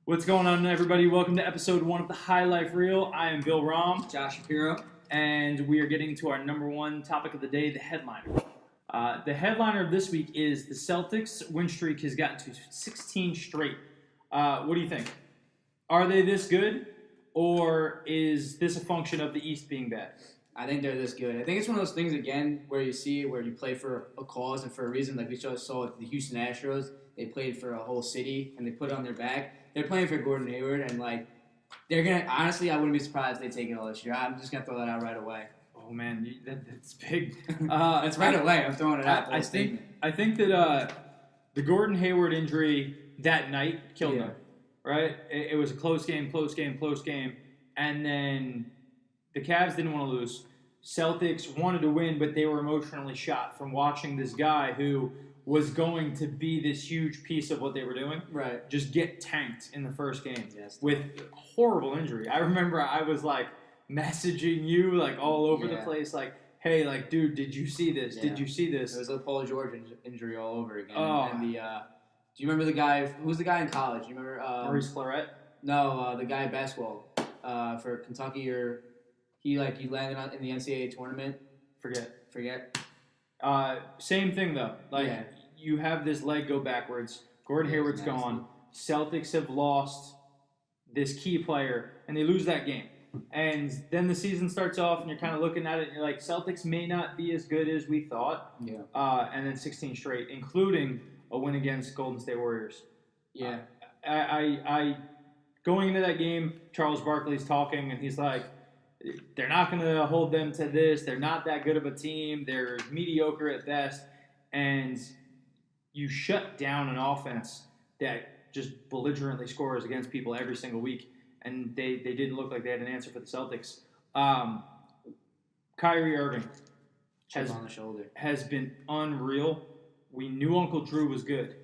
What's going on, everybody? Welcome to episode 1 of the Highlife Reel. I am Bill Rom. Josh Shapiro. And we are getting to our number one topic of the day, the headliner. The headliner of this week is the Celtics win streak has gotten to 16 straight. What do you think? Are they this good, or is this a function of the East being bad? I think they're this good. I think it's one of those things, again, where you see where you play for a cause and for a reason. Like we just saw with the Houston Astros. They played for a whole city, and they put it on their back. They're playing for Gordon Hayward, and, they're going to – honestly, I wouldn't be surprised if they take it all this year. I'm just going to throw that out right away. Oh, man, that's big. That's right away. I'm throwing it out. I think that the Gordon Hayward injury that night killed them, right? It was a close game, and then the Cavs didn't want to lose. Celtics wanted to win, but they were emotionally shot from watching this guy who was going to be this huge piece of what they were doing. Right. Just get tanked in the first game with horrible injury. I remember I was messaging you all over the place, hey, dude, did you see this? Did you see this? It was a Paul George injury all over again. Oh. And do you remember the guy? Who was the guy in college? Do you remember? Maurice Claret? No, the guy in basketball for Kentucky, or he landed in the NCAA tournament. Forget. Same thing though. You have this leg go backwards. Gordon Hayward's gone. Celtics have lost this key player, and they lose that game. And then the season starts off, and you're kind of looking at it, and you're like, Celtics may not be as good as we thought. Yeah. And then 16 straight, including a win against Golden State Warriors. Yeah. I going into that game, Charles Barkley's talking, and he's like, they're not going to hold them to this. They're not that good of a team. They're mediocre at best. And you shut down an offense that just belligerently scores against people every single week. And they didn't look like they had an answer for the Celtics. Kyrie Irving has been unreal. We knew Uncle Drew was good.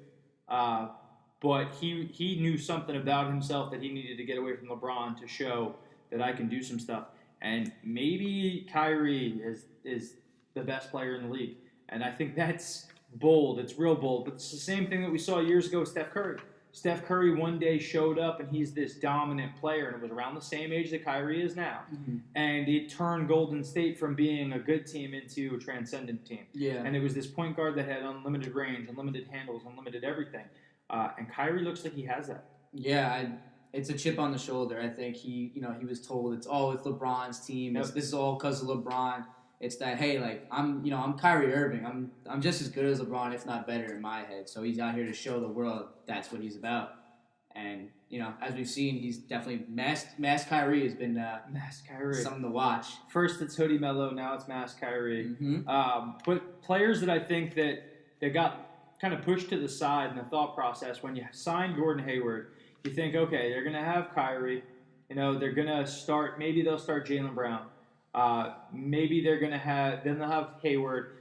But he knew something about himself that he needed to get away from LeBron to show that I can do some stuff. And maybe Kyrie is the best player in the league. And I think that's bold. It's real bold. But it's the same thing that we saw years ago with Steph Curry. Steph Curry one day showed up, and he's this dominant player, and it was around the same age that Kyrie is now. Mm-hmm. And it turned Golden State from being a good team into a transcendent team. Yeah. And it was this point guard that had unlimited range, unlimited handles, unlimited everything. And Kyrie looks like he has that. Yeah, it's a chip on the shoulder. I think he was told it's LeBron's team. This is all because of LeBron. It's that, hey, I'm Kyrie Irving. I'm just as good as LeBron, if not better, in my head. So he's out here to show the world that's what he's about. And as we've seen, he's definitely masked Kyrie has been something to watch. First it's Hoodie Melo, now it's masked Kyrie. Mm-hmm. But players that I think that got kind of pushed to the side in the thought process when you sign Gordon Hayward. You think, okay, they're going to have Kyrie. They're going to start. Maybe they'll start Jaylen Brown. Maybe they'll have Hayward.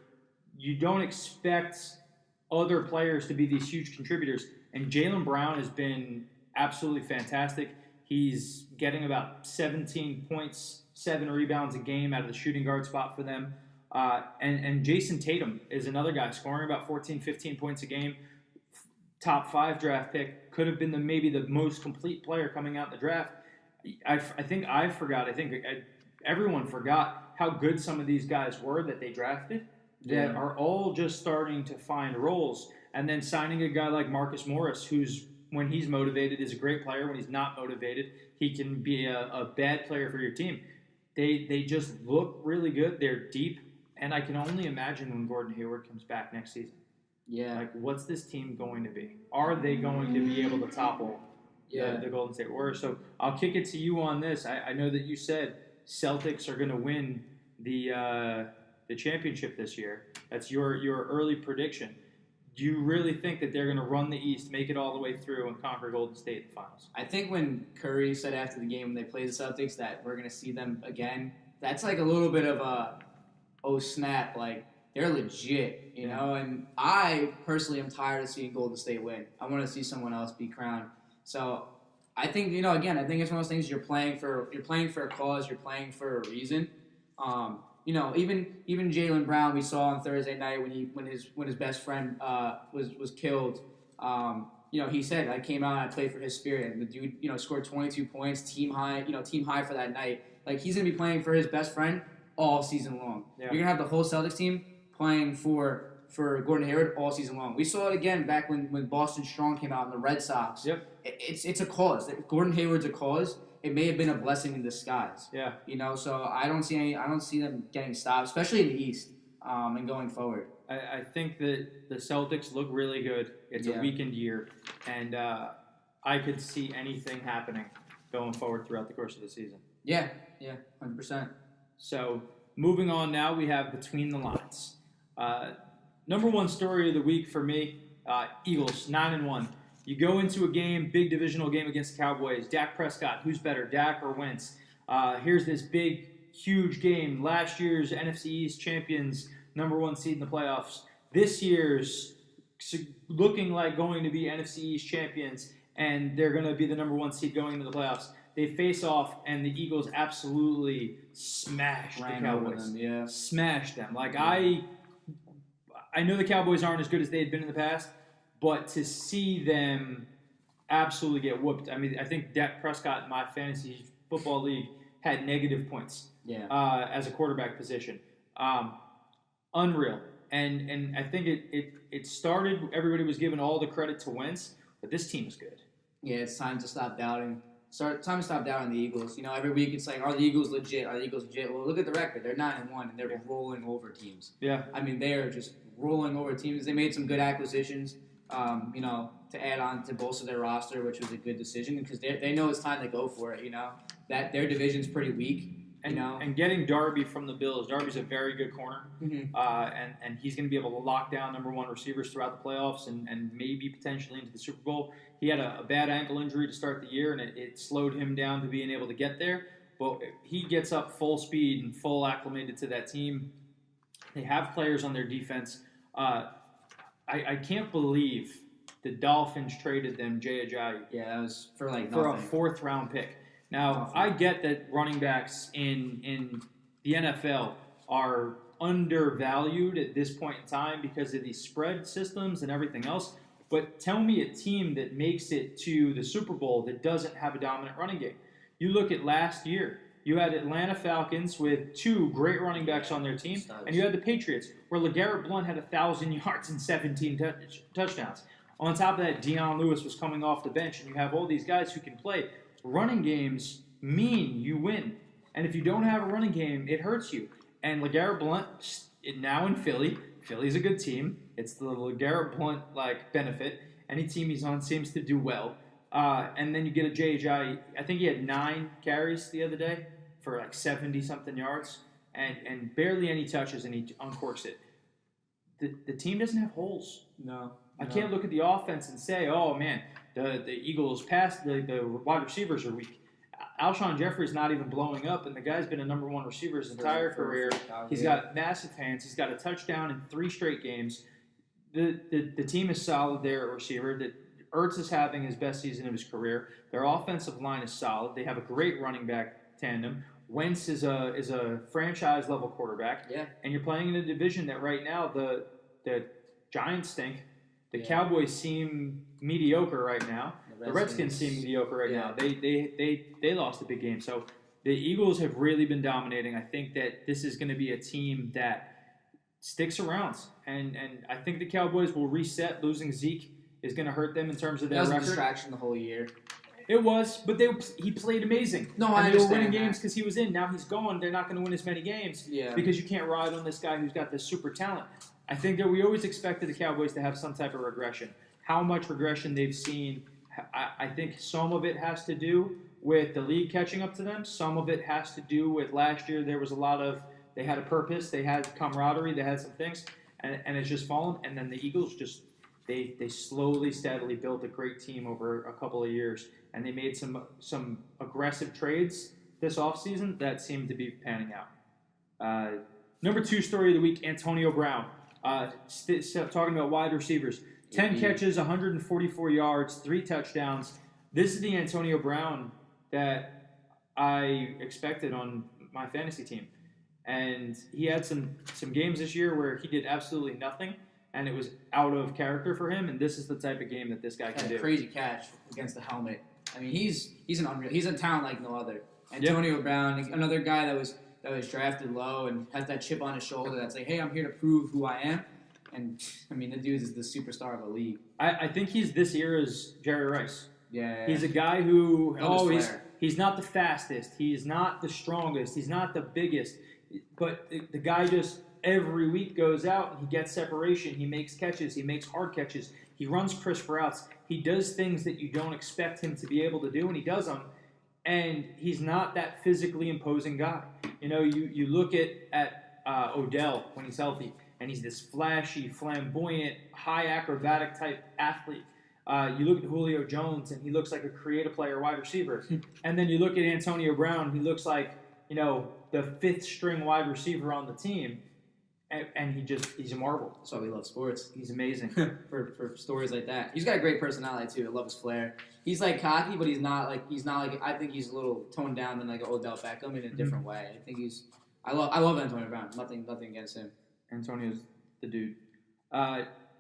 You don't expect other players to be these huge contributors. And Jaylen Brown has been absolutely fantastic. He's getting about 17 points, 7 rebounds a game out of the shooting guard spot for them. And Jason Tatum is another guy scoring about 14, 15 points a game. Top 5 draft pick, could have been maybe the most complete player coming out in the draft. I think everyone forgot how good some of these guys were that they drafted that are all just starting to find roles. And then signing a guy like Marcus Morris, who's, when he's motivated, is a great player. When he's not motivated, he can be a bad player for your team. They just look really good. They're deep. And I can only imagine when Gordon Hayward comes back next season. Yeah. What's this team going to be? Are they going to be able to topple the Golden State Warriors? So I'll kick it to you on this. I know that you said Celtics are going to win the championship this year. That's your early prediction. Do you really think that they're going to run the East, make it all the way through, and conquer Golden State in the finals? I think when Curry said after the game when they played the Celtics that we're going to see them again, that's a little bit of a, oh snap, they're legit, and I personally am tired of seeing Golden State win. I want to see someone else be crowned. So I think, again, I think it's one of those things you're playing for a cause, you're playing for a reason. Even Jaylen Brown we saw on Thursday night when his best friend was killed. he said I came out and I played for his spirit, and the dude, scored 22 points, team high for that night. Like, he's gonna be playing for his best friend all season long. Yeah. You're gonna have the whole Celtics team playing for Gordon Hayward all season long. We saw it again back when Boston Strong came out in the Red Sox. Yep. It's a cause. Gordon Hayward's a cause. It may have been a blessing in disguise. Yeah. So I don't see them getting stopped, especially in the East, and going forward. I think that the Celtics look really good. It's a weakened year, and I could see anything happening going forward throughout the course of the season. Yeah, 100%. So moving on now, we have Between the Lines. Number one story of the week for me, Eagles, 9-1. You go into a game, big divisional game against the Cowboys. Dak Prescott, who's better, Dak or Wentz? Here's this big, huge game. Last year's NFC East champions, number one seed in the playoffs. This year's looking like going to be NFC East champions, and they're going to be the number one seed going into the playoffs. They face off, and the Eagles absolutely smashed the Cowboys. Smashed them. Like, I know the Cowboys aren't as good as they had been in the past, but to see them absolutely get whooped. I mean, I think Dak Prescott in my fantasy football league had negative points as a quarterback position. Unreal. And I think it started, everybody was giving all the credit to Wentz, but this team is good. Yeah, it's time to stop doubting. Time to stop doubting the Eagles. Every week it's like, are the Eagles legit? Are the Eagles legit? Well, look at the record. They're 9-1, and they're rolling over teams. Yeah. I mean, they are just rolling over teams. They made some good acquisitions, to add on to bolster their roster, which was a good decision because they know it's time to go for it. That their division's pretty weak. And getting Darby from the Bills. Darby's a very good corner, and he's going to be able to lock down number one receivers throughout the playoffs and maybe potentially into the Super Bowl. He had a bad ankle injury to start the year, and it slowed him down to being able to get there. But he gets up full speed and full acclimated to that team. They have players on their defense. I can't believe the Dolphins traded them Jay Ajayi. Yeah, that was for nothing. For a fourth-round pick. Now, I get that running backs in the NFL are undervalued at this point in time because of these spread systems and everything else, but tell me a team that makes it to the Super Bowl that doesn't have a dominant running game. You look at last year, you had Atlanta Falcons with two great running backs on their team, and you had the Patriots where LeGarrette Blount had 1,000 yards and 17 touchdowns. On top of that, Deion Lewis was coming off the bench, and you have all these guys who can play. Running games mean you win. And if you don't have a running game, it hurts you. And LeGarrette Blount, now in Philly, Philly's a good team. It's the LeGarrette Blount benefit. Any team he's on seems to do well. And then you get a Jay Ajayi. I think he had 9 carries the other day for 70-something yards. And barely any touches, and he uncorks it. The team doesn't have holes. No. I can't look at the offense and say, oh, man, the Eagles passed, the wide receivers are weak. Alshon Jeffrey's not even blowing up, and the guy's been a number one receiver his entire career. He's got massive hands. He's got a touchdown in 3 straight games. The team is solid there at receiver. Ertz is having his best season of his career. Their offensive line is solid. They have a great running back tandem. Wentz is a franchise-level quarterback. Yeah. And you're playing in a division that right now the Giants stink. The Cowboys seem mediocre right now. The Redskins seem mediocre right now. They lost a big game. So the Eagles have really been dominating. I think that this is going to be a team that sticks around. And I think the Cowboys will reset. Losing Zeke is going to hurt them in terms of their record. That was a distraction the whole year. It was, but he played amazing. No, I understand. They were winning that. games because he was in. Now he's gone. They're not going to win as many games because you can't ride on this guy who's got this super talent. I think that we always expected the Cowboys to have some type of regression. How much regression they've seen, I think some of it has to do with the league catching up to them. Some of it has to do with last year there was a lot of, they had a purpose, they had camaraderie, they had some things, and it's just fallen. And then the Eagles just, they slowly, steadily built a great team over a couple of years. And they made some aggressive trades this offseason that seemed to be panning out. Number 2 story of the week, Antonio Brown. Talking about wide receivers. 10 catches, 144 yards, 3 touchdowns. This is the Antonio Brown that I expected on my fantasy team. And he had some games this year where he did absolutely nothing. and it was out of character for him. And this is the type of game that this guy can Had a do. crazy catch against the helmet. I mean, he's an unreal. He's a talent like no other. Antonio Brown, another guy that was drafted low and has that chip on his shoulder. That's like, hey, I'm here to prove who I am. And I mean, the dude is the superstar of the league. I think he's this era's Jerry Rice. Yeah. He's a guy who he's not the fastest, he's not the strongest, he's not the biggest, but the guy just every week goes out and he gets separation, he makes catches, he makes hard catches, he runs crisp routes, he does things that you don't expect him to be able to do, and he does them. And he's not that physically imposing guy. You know, you look at Odell when he's healthy, and he's this flashy, flamboyant, high acrobatic type athlete. You look at Julio Jones, and he looks like a creative player wide receiver. And then you look at Antonio Brown, he looks like, you know, the fifth string wide receiver on the team. And he's a marvel. That's why we love sports. He's amazing. for stories like that. He's got a great personality too. I love his flair. He's like cocky, but he's not like I think he's a little toned down than like Odell Beckham in a different way. I think I love Antonio Brown. Nothing against him. Antonio's the dude.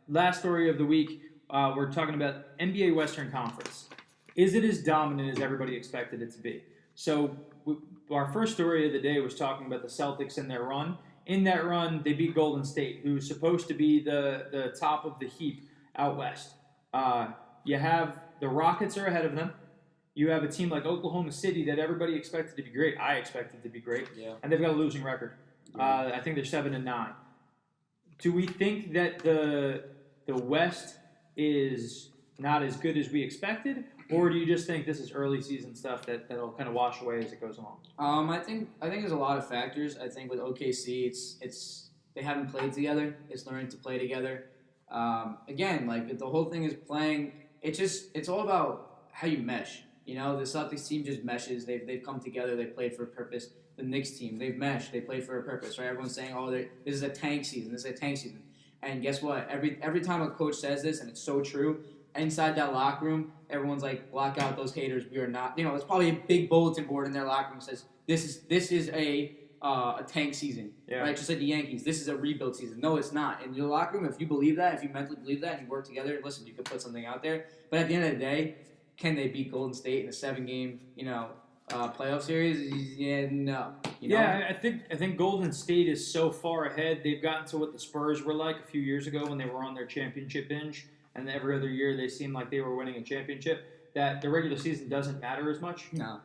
Last story of the week, we're talking about NBA Western Conference. Is it as dominant as everybody expected it to be? So our first story of the day was talking about the Celtics and their run. In that run, they beat Golden State, who's supposed to be the top of the heap out west. You have the Rockets are ahead of them. You have a team like Oklahoma City that everybody expected to be great. I expected to be great. Yeah. And they've got a losing record. I think they're 7-9. Do we think that the West is not as good as we expected, or do you just think this is early season stuff that'll kind of wash away as it goes along? I think there's a lot of factors. I think with OKC, it's they haven't played together. It's learning to play together. Again, like the whole thing is playing. It's all about how you mesh. You know, the Celtics team just meshes. They've come together. They played for a purpose. The Knicks team, they've meshed. They played for a purpose, right? Everyone's saying, "Oh, this is a tank season. This is a tank season." And guess what? Every time a coach says this, and it's so true, inside that locker room, everyone's like, "Block out those haters. We are not." You know, it's probably a big bulletin board in their locker room that says, "This is a tank season," right? Just like the Yankees, this is a rebuild season. No, it's not. In your locker room, if you believe that, if you mentally believe that, and you work together, listen, you can put something out there. But at the end of the day, can they beat Golden State in a 7-game, playoff series? Yeah, no. Yeah, I think Golden State is so far ahead. They've gotten to what the Spurs were like a few years ago when they were on their championship binge, and every other year they seemed like they were winning a championship. That the regular season doesn't matter as much. No.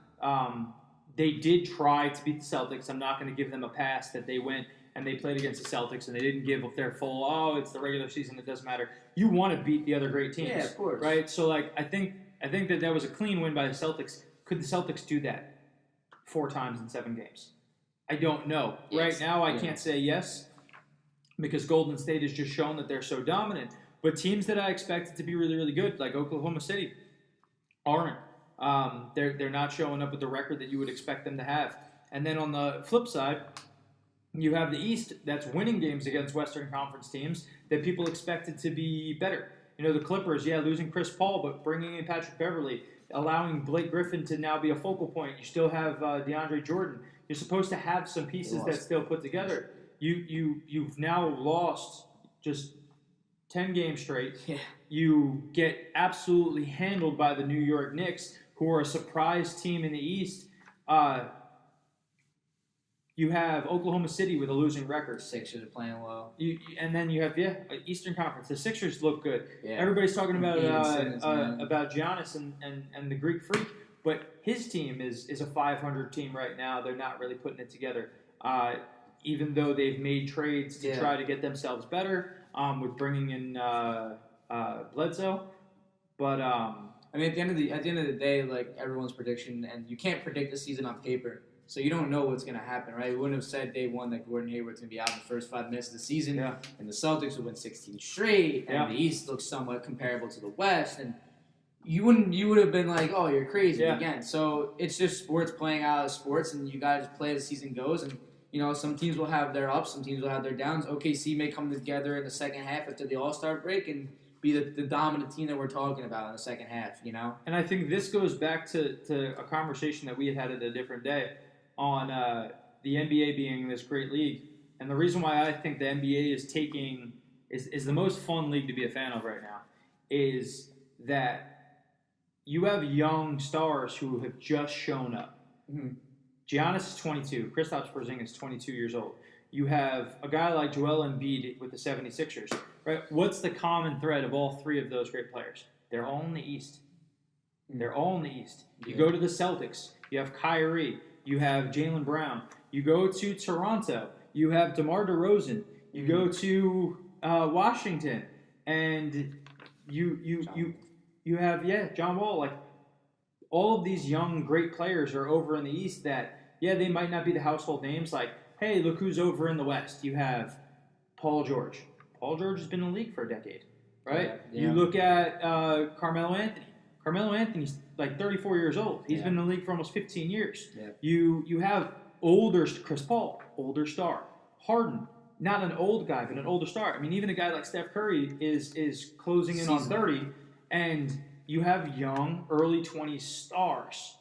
They did try to beat the Celtics. I'm not going to give them a pass that they went and they played against the Celtics and they didn't give their full, it's the regular season, it doesn't matter. You want to beat the other great teams. Yeah, of course. Right? So, I think that was a clean win by the Celtics. Could the Celtics do that 4 times in 7 games? I don't know. Yes. Right now, I can't say yes because Golden State has just shown that they're so dominant. But teams that I expected to be really, really good, like Oklahoma City, aren't. They're not showing up with the record that you would expect them to have. And then on the flip side, you have the East that's winning games against Western Conference teams that people expected to be better. You know, the Clippers, losing Chris Paul, but bringing in Patrick Beverley, allowing Blake Griffin to now be a focal point. You still have DeAndre Jordan. You're supposed to have some pieces that still put together. You've now lost just 10 games straight. Yeah. You get absolutely handled by the New York Knicks, who are a surprise team in the East. You have Oklahoma City with a losing record. Sixers are playing well. And then you have Eastern Conference. The Sixers look good. Yeah. Everybody's talking about Simmons, Giannis and the Greek Freak, but his team is a 500 team right now. They're not really putting it together, even though they've made trades to try to get themselves better with bringing in Bledsoe. But I mean, at the end of the day, like everyone's prediction, and you can't predict the season on paper. So you don't know what's going to happen, right? We wouldn't have said day one that Gordon Hayward's going to be out in the first 5 minutes of the season, and the Celtics would win 16 straight, and the East looks somewhat comparable to the West, and you would have been like, oh, you're crazy again. So it's just sports playing out of sports, and you got to just play as the season goes, and some teams will have their ups, some teams will have their downs. OKC may come together in the second half after the All-Star break and be the dominant team that we're talking about in the second half, And I think this goes back to a conversation that we had at a different day on the NBA being this great league. And the reason why I think the NBA is is the most fun league to be a fan of right now is that you have young stars who have just shown up. Mhm. Giannis is 22. Kristaps Porzingis is 22 years old. You have a guy like Joel Embiid with the 76ers, right? What's the common thread of all three of those great players? They're all in the East. They're all in the East. You go to the Celtics. You have Kyrie. You have Jaylen Brown. You go to Toronto. You have DeMar DeRozan. You go to Washington, and you have John Wall. Like all of these young great players are over in the East. That they might not be the household names. Like hey, look who's over in the West. You have Paul George. Paul George has been in the league for a decade, right? Yeah. You look at Carmelo Anthony. Carmelo Anthony's like 34 years old. He's been in the league for almost 15 years. Yeah. You have older Chris Paul, older star. Harden, not an old guy, but an older star. I mean, even a guy like Steph Curry is closing in on 30, and you have young, early 20s stars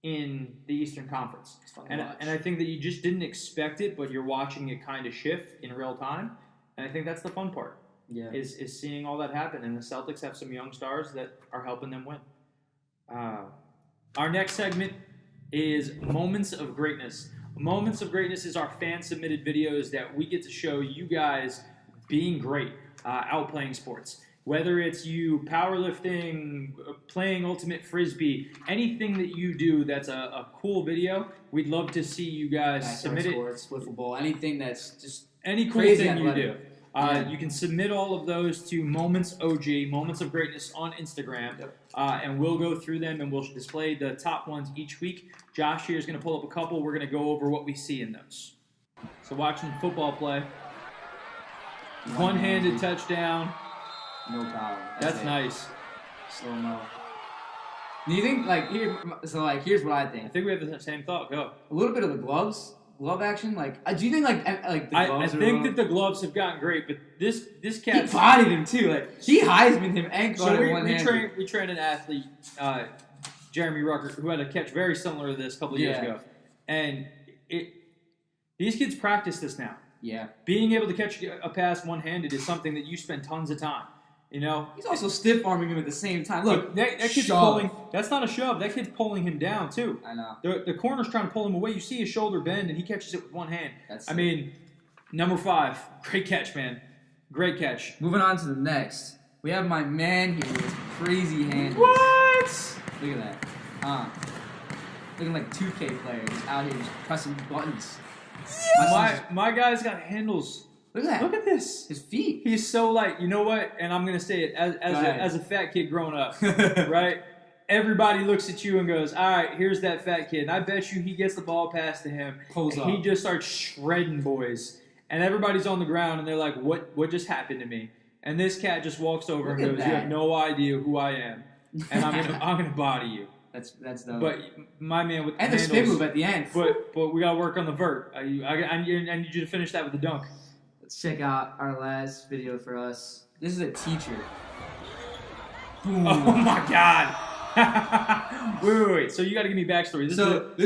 in the Eastern Conference. And I think that you just didn't expect it, but you're watching it kind of shift in real time. And I think that's the fun part. Yeah. Is seeing all that happen. And the Celtics have some young stars that are helping them win. Our next segment is Moments of Greatness. Moments of Greatness is our fan-submitted videos that we get to show you guys being great out playing sports. Whether it's you powerlifting, playing ultimate frisbee, anything that you do that's a cool video, we'd love to see you guys submit sports, football, anything that's just any cool crazy thing athletic. you do. You can submit all of those to Moments OG, Moments of Greatness on Instagram, and we'll go through them and we'll display the top ones each week. Josh here is going to pull up a couple. We're going to go over what we see in those. So watching football play, one-handed touchdown. No problem. That's nice. Slow-mo. Do you think, here's what I I think. think we have the same thought. Go. A little bit of the glove action. Do you think, the gloves I think that the gloves have gotten great, but this cat... He bodied him, too. He Heisman him and caught him one-handed. We trained an athlete, Jeremy Rucker, who had a catch very similar to this a couple of years ago. And these kids practice this now. Yeah. Being able to catch a pass one-handed is something that you spend tons of time. You know, he's also stiff-arming him at the same time. Look, that kid's pulling. That's not a shove. That kid's pulling him down too. I know. The corner's trying to pull him away. You see his shoulder bend, and he catches it with one hand. Number 5, great catch, man. Great catch. Moving on to the next, we have my man here with crazy hands. What? Look at that. Looking like 2K players out here just pressing buttons. Yeah. My guy's got handles. Look at that. Look at this. His feet. He's so light. You know what? And I'm going to say it as a fat kid growing up, right? Everybody looks at you and goes, all right, here's that fat kid. And I bet you he gets the ball passed to him. Pulls up. He just starts shredding boys. And everybody's on the ground and they're like, what just happened to me? And this cat just walks over and goes, you have no idea who I am. And I'm gonna body you. That's dope. But my man with the handles, spin move at the end. But we gotta work on the vert. I need you to finish that with the dunk. Let's check out our last video for us. This is a teacher. Boom. Oh my God. wait. So you got to give me backstory. This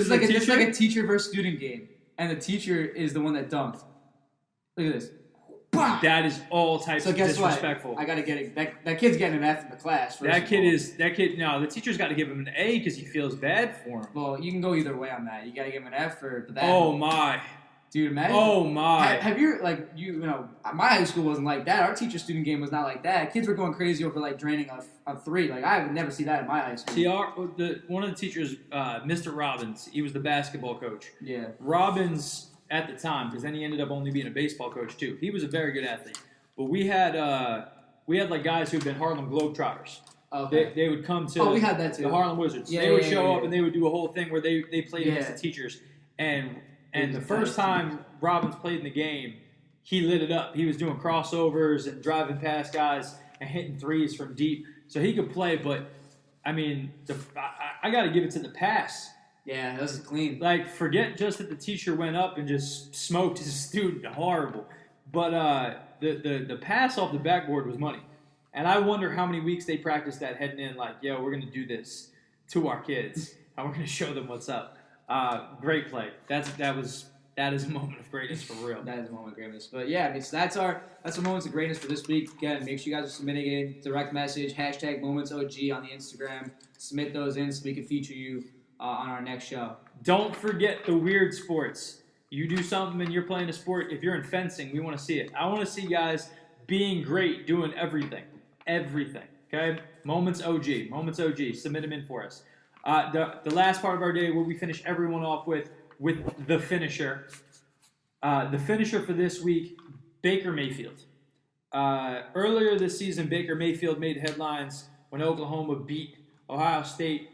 is like a teacher versus student game, and the teacher is the one that dunked. Look at this. That is all types of disrespectful. What? I gotta get it. That kid's getting an F in the class. No, the teacher's got to give him an A because he feels bad for him. Well, you can go either way on that. You gotta give him an F for the bad. Oh my. Dude, imagine. Oh my! Have you my high school wasn't like that. Our teacher-student game was not like that. Kids were going crazy over draining on 3. I would never see that in my high school. See, one of the teachers, Mr. Robbins, he was the basketball coach. Yeah. Robbins at the time, because then he ended up only being a baseball coach too. He was a very good athlete. But we had guys who'd been Harlem Globetrotters. Okay. They would come to we had that too. The Harlem Wizards. Yeah, they would show up and they would do a whole thing where they played against the teachers and the first time Robbins played in the game, he lit it up. He was doing crossovers and driving past guys and hitting threes from deep. So he could play, but, I got to give it to the pass. Yeah, that was clean. Forget just that the teacher went up and just smoked his student. Horrible. But the pass off the backboard was money. And I wonder how many weeks they practiced that heading in, we're going to do this to our kids. And we're going to show them what's up. Great play. That that is a moment of greatness for real. That is a moment of greatness. But yeah, I mean, so that's our moments of greatness for this week. Again, make sure you guys are submitting in direct message, #MomentsOG on the Instagram. Submit those in so we can feature you on our next show. Don't forget the weird sports. You do something and you're playing a sport. If you're in fencing, we want to see it. I want to see guys being great, doing everything. Everything. Okay? Moments OG. Submit them in for us. The last part of our day where we finish everyone off with the finisher. The finisher for this week, Baker Mayfield. Earlier this season, Baker Mayfield made headlines when Oklahoma beat Ohio State.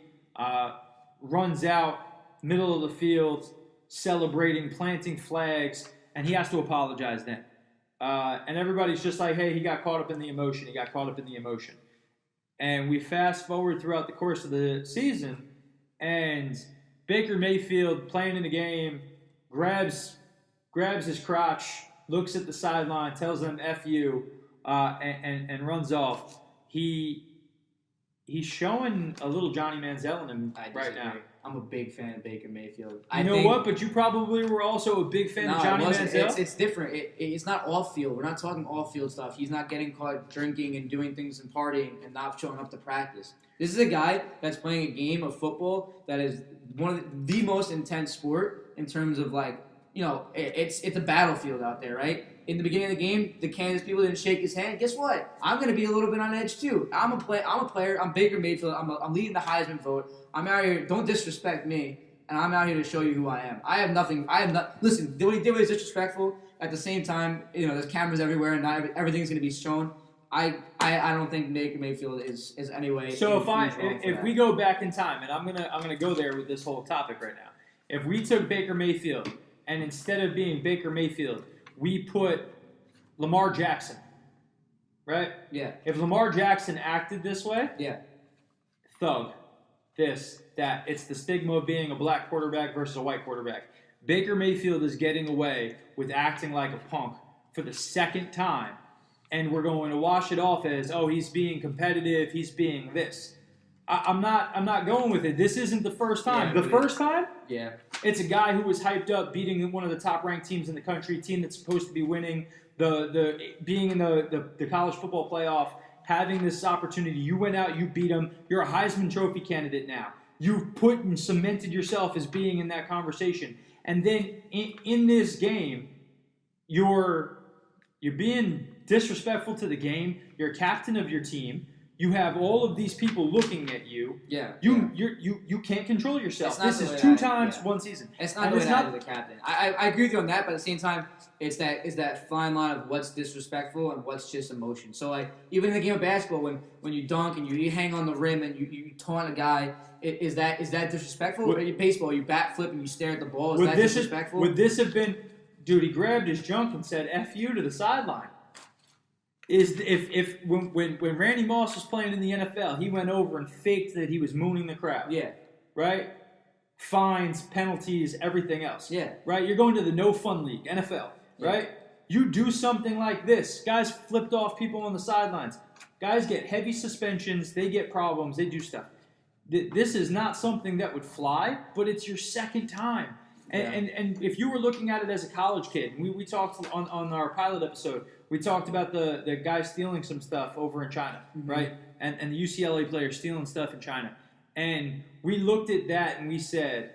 Runs out, middle of the field, celebrating, planting flags, and he has to apologize then. And everybody's just like, hey, he got caught up in the emotion. And we fast forward throughout the course of the season, and Baker Mayfield playing in the game, grabs his crotch, looks at the sideline, tells them F you, and runs off. He's showing a little Johnny Manziel in him right now. I'm a big fan of Baker Mayfield. You know what? But you probably were also a big fan of Johnny Manziel. It's different. It's not off-field. We're not talking off-field stuff. He's not getting caught drinking and doing things and partying and not showing up to practice. This is a guy that's playing a game of football that is one of the most intense sport in terms of it's a battlefield out there, right? In the beginning of the game, the Kansas people didn't shake his hand. Guess what? I'm going to be a little bit on edge too. I'm a player. I'm Baker Mayfield. I'm leading the Heisman vote. I'm out here. Don't disrespect me. And I'm out here to show you who I am. I have nothing. Listen, what he did was disrespectful. At the same time, there's cameras everywhere, and not everything's going to be shown. I don't think Baker Mayfield is anyway. So if we go back in time, and I'm gonna go there with this whole topic right now. If we took Baker Mayfield and instead of being Baker Mayfield, we put Lamar Jackson, right? Yeah. If Lamar Jackson acted this way, yeah, thug, this, that. It's the stigma of being a black quarterback versus a white quarterback. Baker Mayfield is getting away with acting like a punk for the second time, and we're going to wash it off as, oh, he's being competitive, he's being this. I'm not going with it. This isn't the first time. First time? Yeah. It's a guy who was hyped up, beating one of the top-ranked teams in the country, team that's supposed to be winning, being in the college football playoff, having this opportunity. You went out, you beat him. You're a Heisman Trophy candidate now. You've put and cemented yourself as being in that conversation. And then in this game, you're being disrespectful to the game. You're a captain of your team. You have all of these people looking at you. Yeah. You can't control yourself. This is two times one season. It's not the way to the captain. I agree with you on that, but at the same time, it's that fine line of what's disrespectful and what's just emotion. So even in the game of basketball, when you dunk and you hang on the rim and you taunt a guy, is that disrespectful? Or in baseball, you bat flip and you stare at the ball. Is that disrespectful? Would this have been, dude? He grabbed his junk and said "F you" to the sideline. When Randy Moss was playing in the NFL, he went over and faked that he was mooning the crowd. Yeah. Right? Fines, penalties, everything else. Yeah. Right? You're going to the no fun league, NFL. Right? You do something like this. Guys flipped off people on the sidelines. Guys get heavy suspensions. They get problems. They do stuff. This is not something that would fly, but it's your second time. And if you were looking at it as a college kid, we talked on our pilot episode, we talked about the guy stealing some stuff over in China, right? And the UCLA player stealing stuff in China. And we looked at that and we said,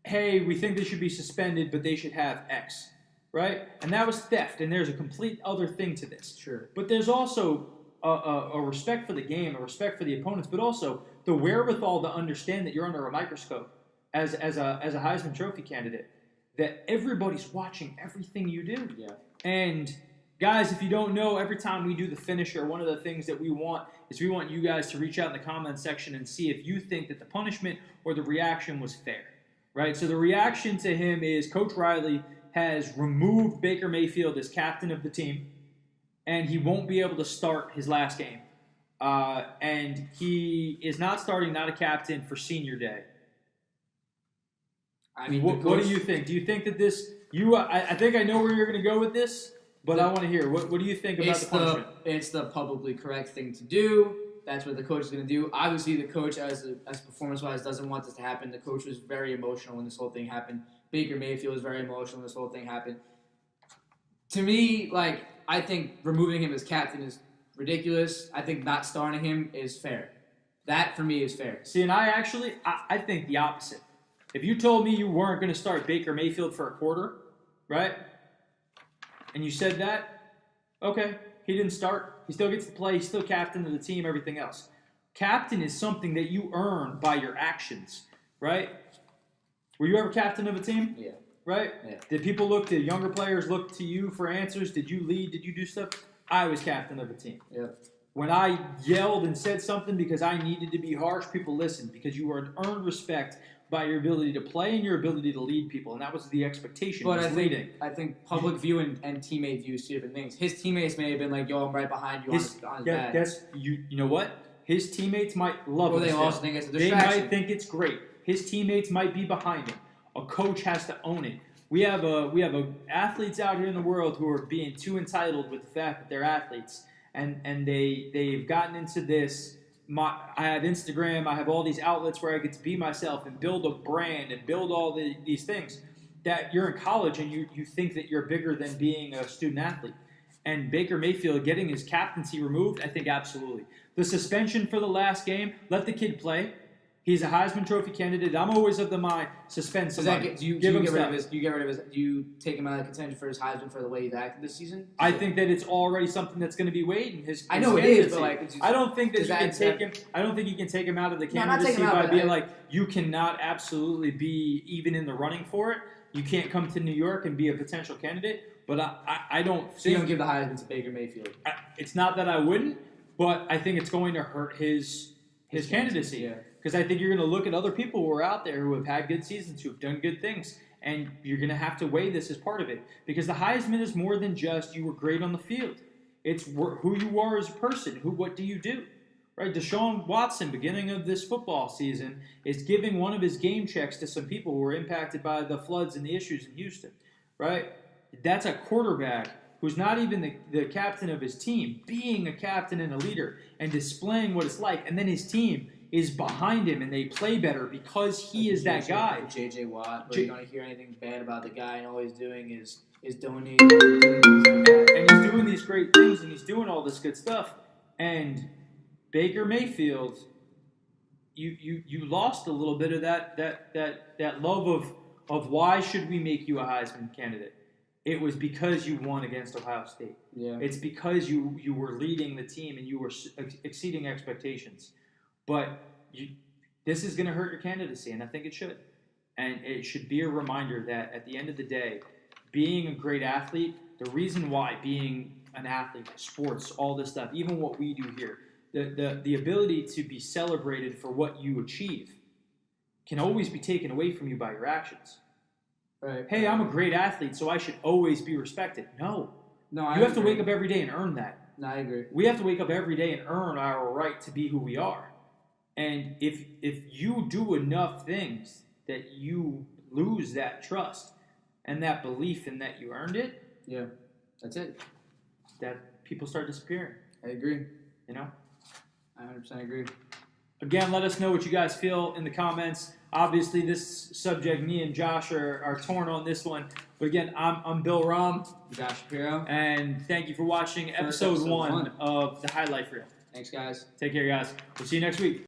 hey, we think they should be suspended, but they should have X, right? And that was theft, and there's a complete other thing to this. Sure. But there's also a respect for the game, a respect for the opponents, but also the wherewithal to understand that you're under a microscope as a Heisman Trophy candidate, that everybody's watching everything you do. Yeah. And guys, if you don't know, every time we do the finisher, one of the things that we want is we want you guys to reach out in the comments section and see if you think that the punishment or the reaction was fair, right? So the reaction to him is Coach Riley has removed Baker Mayfield as captain of the team, and he won't be able to start his last game. And he is not starting, not a captain, for senior day. I mean, what do you think? Do you think that this? I think I know where you're going to go with this, but I want to hear. What do you think about the punishment? It's the publicly correct thing to do. That's what the coach is going to do. Obviously, the coach, as performance-wise, doesn't want this to happen. The coach was very emotional when this whole thing happened. Baker Mayfield was very emotional when this whole thing happened. To me, like, I think removing him as captain is ridiculous. I think not starting him is fair. That, for me, is fair. See, and I think the opposite. If you told me you weren't going to start Baker Mayfield for a quarter, right, and you said that, okay, he didn't start. He still gets to play. He's still captain of the team, everything else. Captain is something that you earn by your actions, right? Were you ever captain of a team? Yeah. Right? Yeah. Did younger players look to you for answers? Did you lead? Did you do stuff? I was captain of a team. Yeah. When I yelled and said something because I needed to be harsh, people listened because you earned respect by your ability to play and your ability to lead people, and that was the expectation. But I think public view and teammate view is two different things. His teammates may have been like, "Yo, I'm right behind you on his back." You know what? His teammates might love it. Or they also think it's a distraction. They might think it's great. His teammates might be behind him. A coach has to own it. We have athletes out here in the world who are being too entitled with the fact that they're athletes, and they've gotten into this. I have Instagram. I have all these outlets where I get to be myself and build a brand and build all these things. That you're in college and you think that you're bigger than being a student athlete. And Baker Mayfield getting his captaincy removed, I think absolutely. The suspension for the last game, let the kid play. He's a Heisman Trophy candidate. I'm always of the mind, suspend somebody. Do you get rid of his? Do you take him out of contention for his Heisman for the way he's acted this season? I think that it's already something that's going to be weighed in his. I know it is, but like, I don't think that you can take him. I don't think you can take him out of the candidacy by being like, you cannot absolutely be even in the running for it. You can't come to New York and be a potential candidate. But I don't. So you don't give the Heisman to Baker Mayfield? It's not that I wouldn't, but I think it's going to hurt his candidacy. Yeah. Because I think you're going to look at other people who are out there who have had good seasons, who have done good things, and you're going to have to weigh this as part of it. Because the Heisman is more than just you were great on the field. It's who you are as a person. What do you do? Right? Deshaun Watson, beginning of this football season, is giving one of his game checks to some people who were impacted by the floods and the issues in Houston. Right? That's a quarterback who's not even the captain of his team, being a captain and a leader and displaying what it's like, and then his team is behind him and they play better because he is that guy. J.J. Watt, but you don't hear anything bad about the guy, and all he's doing is donating. And he's doing these great things and he's doing all this good stuff. And Baker Mayfield, you lost a little bit of that love of why should we make you a Heisman candidate? It was because you won against Ohio State. Yeah. It's because you were leading the team and you were exceeding expectations. But this is going to hurt your candidacy, and I think it should. And it should be a reminder that at the end of the day, being a great athlete, the reason why being an athlete, sports, all this stuff, even what we do here, the ability to be celebrated for what you achieve can always be taken away from you by your actions. Right. Hey, I'm a great athlete, so I should always be respected. No, you have to wake up every day and earn that. No, I agree. We have to wake up every day and earn our right to be who we are. And if you do enough things that you lose that trust and that belief in that you earned it, yeah, that's it. That people start disappearing. I agree. You know? I 100% agree. Again, let us know what you guys feel in the comments. Obviously, this subject, me and Josh are torn on this one. But again, I'm Bill Rom. Josh Shapiro. And thank you for watching episode 1 of the Highlife Reel. Thanks, guys. Take care, guys. We'll see you next week.